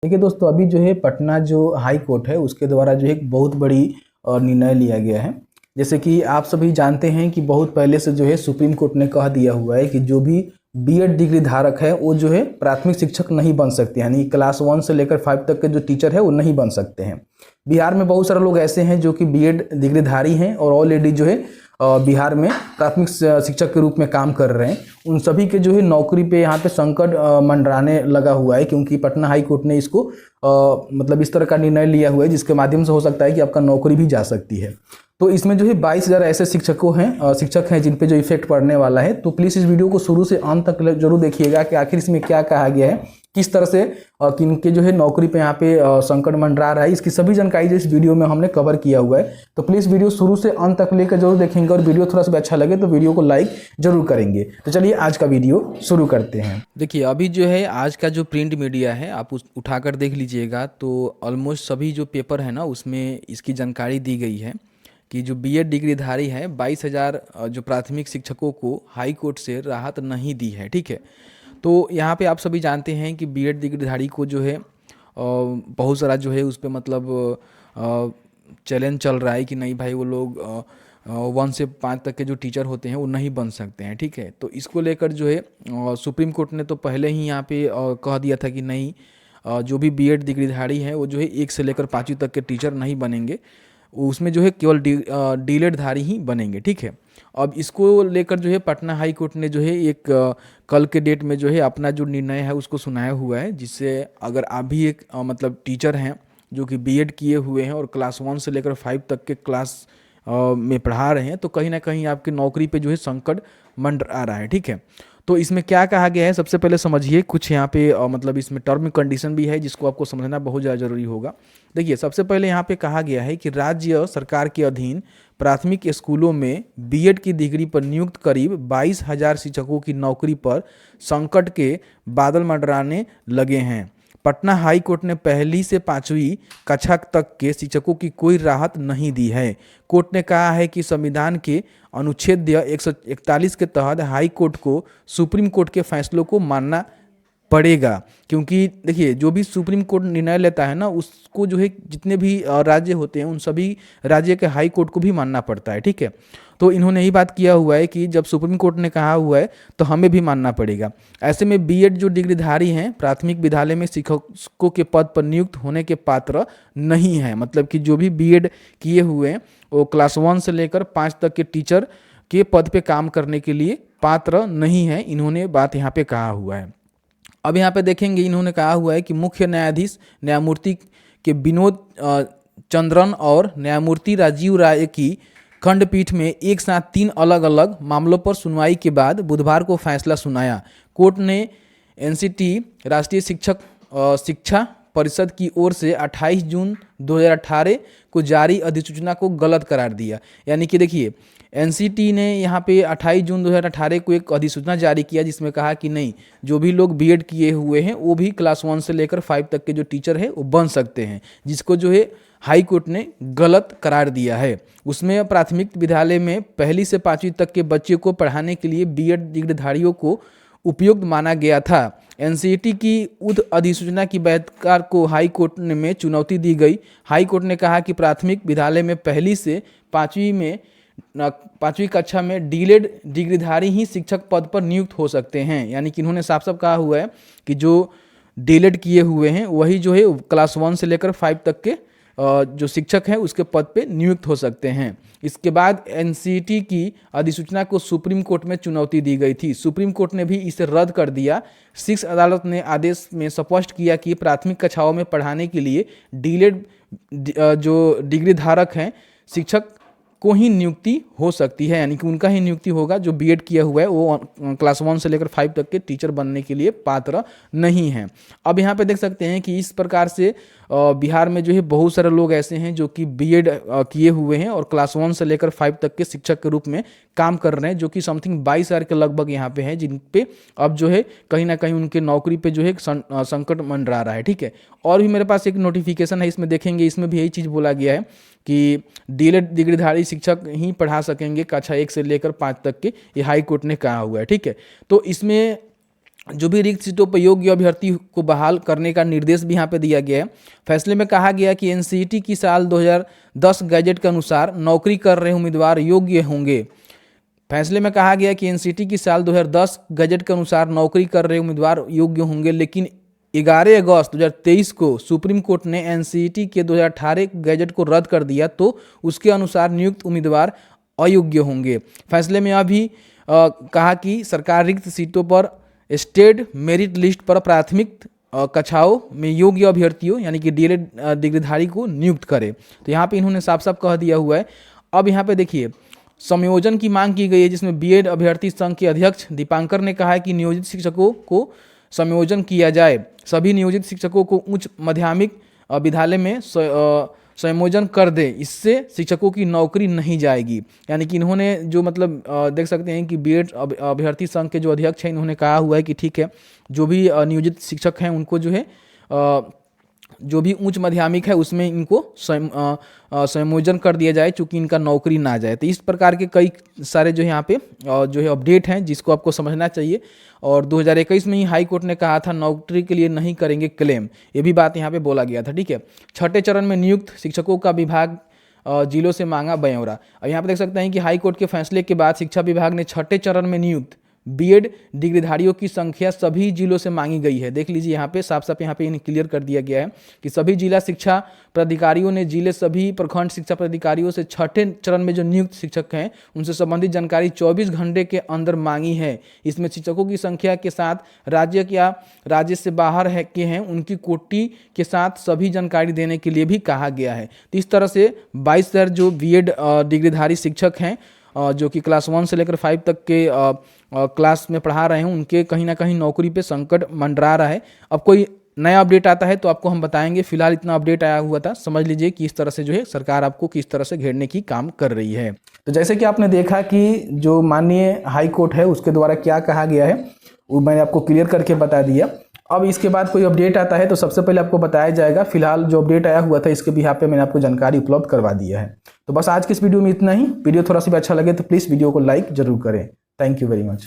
देखिए दोस्तों, अभी जो है पटना जो हाई कोर्ट है उसके द्वारा जो है एक बहुत बड़ी निर्णय लिया गया है। जैसे कि आप सभी जानते हैं कि बहुत पहले से जो है सुप्रीम कोर्ट ने कह दिया हुआ है कि जो भी बीएड डिग्री धारक है वो जो है प्राथमिक शिक्षक नहीं बन सकते, यानी क्लास 1 से लेकर 5 तक के जो टीचर है वो नहीं बन सकते हैं। बिहार में बहुत सारे लोग ऐसे हैं जो कि बीएड डिग्रीधारी हैं और ऑलरेडी जो है बिहार में प्राथमिक शिक्षक के रूप में काम कर रहे हैं। उन सभी के जो है नौकरी पे यहाँ पे संकट मंडराने लगा हुआ है, क्योंकि पटना हाई कोर्ट ने इसको मतलब इस तरह का निर्णय लिया हुआ है जिसके माध्यम से हो सकता है कि आपका नौकरी भी जा सकती है। तो इसमें जो है 22,000 ऐसे शिक्षक हैं जिन पे जो इफेक्ट पड़ने वाला है। तो प्लीज़ इस वीडियो को शुरू से अंत तक जरूर देखिएगा कि आखिर इसमें क्या कहा गया है, किस तरह से किनके जो है नौकरी पे यहाँ पे संकट मंडरा रहा है। इसकी सभी जानकारी जो इस वीडियो में हमने कवर किया हुआ है। तो प्लीज़ वीडियो शुरू से अंत तक लेकर जरूर देखेंगे, और वीडियो थोड़ा सा भी अच्छा लगे तो वीडियो को लाइक जरूर करेंगे। तो चलिए आज का वीडियो शुरू करते हैं। देखिए, अभी जो है आज का जो प्रिंट मीडिया है आप उस उठाकर देख लीजिएगा तो ऑलमोस्ट सभी जो पेपर है ना उसमें इसकी जानकारी दी गई है कि जो बीएड डिग्रीधारी है 22,000 जो प्राथमिक शिक्षकों को हाई कोर्ट से राहत नहीं दी है। ठीक है, तो यहाँ पे आप सभी जानते हैं कि बीएड डिग्रीधारी को जो है बहुत सारा जो है उस पर मतलब चैलेंज चल रहा है कि नहीं भाई वो लोग 1 से 5 तक के जो टीचर होते हैं वो नहीं बन सकते हैं। ठीक है, तो इसको लेकर जो है सुप्रीम कोर्ट ने तो पहले ही यहाँ पे कह दिया था कि नहीं, जो भी बीएड डिग्रीधारी हैं वो जो है 1 से लेकर 5वीं तक के टीचर नहीं बनेंगे, उसमें जो है केवल डीलेड धारी ही बनेंगे। ठीक है, अब इसको लेकर जो है पटना हाई कोर्ट ने जो है एक कल के डेट में जो है अपना जो निर्णय है उसको सुनाया हुआ है, जिससे अगर आप भी एक मतलब टीचर हैं जो कि बीएड किए हुए हैं और क्लास 1 से लेकर 5 तक के क्लास में पढ़ा रहे हैं तो कहीं ना कहीं आपकी नौकरी पे जो है संकट मंडरा रहा है। ठीक है, तो इसमें क्या कहा गया है सबसे पहले समझिए। कुछ यहाँ पे मतलब इसमें टर्म कंडीशन भी है जिसको आपको समझना बहुत ज़्यादा जरूरी होगा। देखिए, सबसे पहले यहाँ पे कहा गया है कि राज्य सरकार के अधीन प्राथमिक स्कूलों में बीएड की डिग्री पर नियुक्त करीब 22,000 शिक्षकों की नौकरी पर संकट के बादल मंडराने लगे हैं। पटना हाई कोर्ट ने 1ली से 5वीं कक्षा तक के शिक्षकों की कोई राहत नहीं दी है। कोर्ट ने कहा है कि संविधान के अनुच्छेद 141 के तहत हाई कोर्ट को सुप्रीम कोर्ट के फैसलों को मानना पड़ेगा, क्योंकि देखिए जो भी सुप्रीम कोर्ट निर्णय लेता है ना उसको जो है जितने भी राज्य होते हैं उन सभी राज्य के हाई कोर्ट को भी मानना पड़ता है। ठीक है, तो इन्होंने यही बात किया हुआ है कि जब सुप्रीम कोर्ट ने कहा हुआ है तो हमें भी मानना पड़ेगा। ऐसे में बीएड जो डिग्रीधारी हैं प्राथमिक विद्यालय में शिक्षकों के पद पर नियुक्त होने के पात्र नहीं है, मतलब कि जो भी बीएड किए हुए हैं वो क्लास 1 से लेकर 5 तक के टीचर के पद पे काम करने के लिए पात्र नहीं है। इन्होंने बात यहाँ पे कहा हुआ है। अब यहाँ पे देखेंगे इन्होंने कहा हुआ है कि मुख्य न्यायाधीश न्यायमूर्ति के विनोद चंद्रन और न्यायमूर्ति राजीव राय की खंडपीठ में एक साथ 3 अलग अलग मामलों पर सुनवाई के बाद बुधवार को फैसला सुनाया। कोर्ट ने एनसीटी राष्ट्रीय शिक्षा परिषद की ओर से 28 जून 2018 को जारी अधिसूचना को गलत करार दिया। यानी कि देखिए एनसीटी ने यहाँ पे 28 जून 2018 को एक अधिसूचना जारी किया जिसमें कहा कि नहीं, जो भी लोग बीएड किए हुए हैं वो भी क्लास 1 से लेकर 5 तक के जो टीचर है वो बन सकते हैं, जिसको जो है हाई कोर्ट ने गलत करार दिया है। उसमें प्राथमिक विद्यालय में 1ली से 5वीं तक के बच्चे को पढ़ाने के लिए बीएड डिग्रीधारियों को उपयुक्त माना गया था। एनसीटी की उक्त अधिसूचना की वैधता को हाई कोर्ट में चुनौती दी गई। हाई कोर्ट ने कहा कि प्राथमिक विद्यालय में 1ली से 5वीं कक्षा में डीलेड डिग्रीधारी ही शिक्षक पद पर नियुक्त हो सकते हैं। यानी कि इन्होंने साफ साफ कहा हुआ है कि जो डीलेड किए हुए हैं वही जो है क्लास 1 से लेकर 5 तक के जो शिक्षक हैं उसके पद पे नियुक्त हो सकते हैं। इसके बाद एनसीटी की अधिसूचना को सुप्रीम कोर्ट में चुनौती दी गई थी। सुप्रीम कोर्ट ने भी इसे रद्द कर दिया। शीर्ष अदालत ने आदेश में स्पष्ट किया कि प्राथमिक कक्षाओं में पढ़ाने के लिए डीलेड जो डिग्री धारक हैं शिक्षक को ही नियुक्ति हो सकती है, यानी कि उनका ही नियुक्ति होगा। जो बीएड किया हुआ है वो क्लास 1 से लेकर 5 तक के टीचर बनने के लिए पात्र नहीं हैं। अब यहाँ पे देख सकते हैं कि इस प्रकार से बिहार में जो है बहुत सारे लोग ऐसे हैं जो कि बीएड किए हुए हैं और क्लास 1 से लेकर 5 तक के शिक्षक के रूप में काम कर रहे हैं, जो कि समथिंग 22,000 के लगभग यहाँ पे हैं, जिन पे अब जो है कहीं ना कहीं उनके नौकरी पे जो है संकट मंडरा रहा है। ठीक है, और भी मेरे पास एक नोटिफिकेशन है, इसमें देखेंगे, इसमें भी यही चीज़ बोला गया है कि डीलेड डिग्रीधारी शिक्षक ही पढ़ा सकेंगे कक्षा 1 से लेकर 5 तक के, ये हाई कोर्ट ने कहा हुआ है। ठीक है, तो इसमें जो भी रिक्त सीटों पर योग्य अभ्यर्थी को बहाल करने का निर्देश भी यहाँ पे दिया गया है। फैसले में कहा गया कि एनसीईटी की साल 2010 गैजेट के अनुसार नौकरी कर रहे उम्मीदवार योग्य होंगे। फैसले में कहा गया कि एनसीईटी की साल 2010 गैजेट के अनुसार नौकरी कर रहे उम्मीदवार योग्य होंगे, लेकिन 11 अगस्त 2023 को सुप्रीम कोर्ट ने एनसीईटी के 2018 गैजेट को रद्द कर दिया, तो उसके अनुसार नियुक्त उम्मीदवार अयोग्य होंगे। फैसले में अभी कहा कि सरकार रिक्त सीटों पर स्टेट मेरिट लिस्ट पर प्राथमिक कक्षाओं में योग्य अभ्यर्थियों यानी कि डीएलएड डिग्रीधारी को नियुक्त करे। तो यहाँ पे इन्होंने साफ साफ कह दिया हुआ है। अब यहाँ पे देखिए संयोजन की मांग की गई है, जिसमें बीएड अभ्यर्थी संघ के अध्यक्ष दीपांकर ने कहा है कि नियोजित शिक्षकों को संयोजन किया जाए। सभी नियोजित शिक्षकों को उच्च माध्यमिक विद्यालय में संयोजन कर दे, इससे शिक्षकों की नौकरी नहीं जाएगी। यानी कि इन्होंने जो मतलब देख सकते हैं कि बीएड अभ्यर्थी संघ के जो अध्यक्ष हैं इन्होंने कहा हुआ है कि ठीक है, जो भी नियोजित शिक्षक हैं उनको जो है जो भी उच्च माध्यमिक है उसमें इनको संयोजन कर दिया जाए, चूँकि इनका नौकरी ना जाए। तो इस प्रकार के कई सारे जो यहाँ पे जो है अपडेट हैं जिसको आपको समझना चाहिए। और 2021 में ही हाई कोर्ट ने कहा था नौकरी के लिए नहीं करेंगे क्लेम, ये भी बात यहाँ पे बोला गया था। ठीक है, छठे चरण में नियुक्त शिक्षकों का विभाग जिलों से मांगा ब्यौरा। अब यहाँ पे देख सकते हैं कि हाई कोर्ट के फैसले के बाद शिक्षा विभाग ने छठे चरण में नियुक्त बीएड डिग्रीधारियों की संख्या सभी जिलों से मांगी गई है। देख लीजिए यहाँ पे साफ साफ यहाँ पे क्लियर कर दिया गया है कि सभी जिला शिक्षा प्राधिकारियों ने जिले सभी प्रखंड शिक्षा प्राधिकारियों से छठे चरण में जो नियुक्त शिक्षक हैं उनसे संबंधित जानकारी 24 घंटे के अंदर मांगी है। इसमें शिक्षकों की संख्या के साथ राज्य या राज्य से बाहर है के हैं उनकी कोटि के साथ सभी जानकारी देने के लिए भी कहा गया है। तो इस तरह से 22,000 जो बीएड डिग्रीधारी शिक्षक हैं जो कि क्लास 1 से लेकर 5 तक के क्लास में पढ़ा रहे हैं, उनके कहीं ना कहीं नौकरी पे संकट मंडरा रहा है। अब कोई नया अपडेट आता है तो आपको हम बताएंगे। फिलहाल इतना अपडेट आया हुआ था, समझ लीजिए कि इस तरह से जो है सरकार आपको किस तरह से घेरने की काम कर रही है। तो जैसे कि आपने देखा कि जो माननीय हाई कोर्ट है उसके द्वारा क्या कहा गया है वो मैंने आपको क्लियर करके बता दिया। अब इसके बाद कोई अपडेट आता है तो सबसे पहले आपको बताया जाएगा। फिलहाल जो अपडेट आया हुआ था इसके भी यहाँ पे मैंने आपको जानकारी उपलब्ध करवा दिया है। तो बस आज के इस वीडियो में इतना ही। वीडियो थोड़ा सा भी अच्छा लगे तो प्लीज़ वीडियो को लाइक जरूर करें। Thank you very much.